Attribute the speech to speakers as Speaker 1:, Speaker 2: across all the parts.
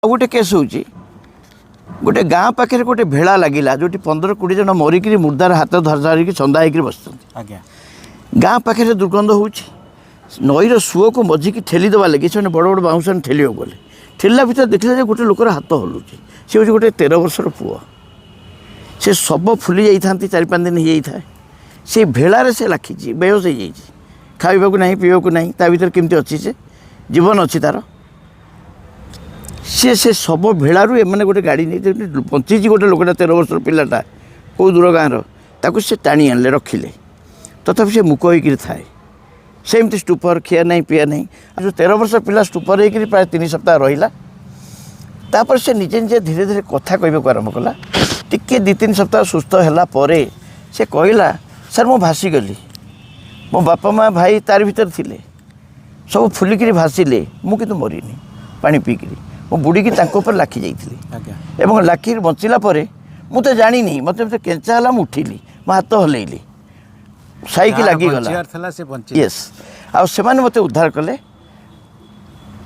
Speaker 1: गोटे केस हो गोटे गाँ पाखे गोटे भेड़ा लगिला जो 15-20 जन मरिक मुर्दार हाथ धरिकी चंदा होकर बस गाँ पाखे दुर्गंध हो नईर सुओ को मझिकी ठेलीदेवा लगे से बड़ बड़ बाउंस ठेल गले ठेला भर देखले गोटे लोकर हाथ हलुच सी हूँ गोटे 13 वर्षर पुओ से सब फुली जाती 4-5 दिन हो जाए से भेड़ार से लाखी बेहोश हो जाए खावा ना पीवा ना ता भर केमती अच्छी से जीवन अच्छी तार से सब भेड़ारू एम गोटे गाड़ी नहीं बंची गोटे लोकटा 13 वर्षर पिलाटा कौ दूर गाँव से टाणी आनले रखिले तथापि से मुक होकर थाए सेमती स्टूपर खिया नहीं पिया नहीं जो 13 वर्ष पिला स्टूपर होकर प्राय 3 सप्ताह रहा तापर से निजे निजे धीरे धीरे कथा कहवाक आरंभ कला टिके 2-3 सप्ताह सुस्थ है से कहला सर मु भासीगली मो बापा माँ भाई तार भीतर थिले सब फुलिकी भासिले मु किंतु मरीनी पानी पीकरी मो बुड़ी की लाखी जाइली एवं लाखी बंचला मु तो जानी मत केंचा है मुझे उठिली मो हाथ हल्ली साइकी लगिगला यस से मत उद्धार कले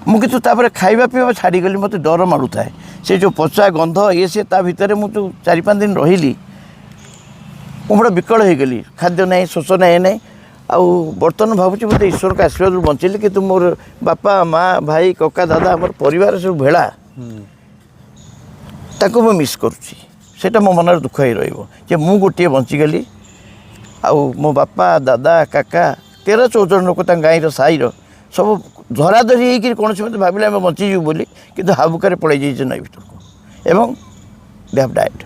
Speaker 1: मुझे तापर खाଇବା पीवा छाड़गली मत डर मारू थाए से जो पचा गंध ये सी भितर मुझे 4-5 दिन रही मुझे विकल हो गली खाद्य ना शोष ना ना बर्तमान भावुँ मत ईश्वर का आशीर्वाद बंचेली कि मोर बापा माँ भाई कका दादा मोर परिवार सब भेड़ा ताको मैं मिस करुँची सेटा मो मन दुख ही रही मु गोटे बंचीगली मो बापा दादा काका 13-14 लोक गाईर साईर सब धराधरी होकर कौन मत भाविले आम बंचीजु बोली कि हाबुकार पड़े जाइए नई भर को एवं दे हैव डाइड।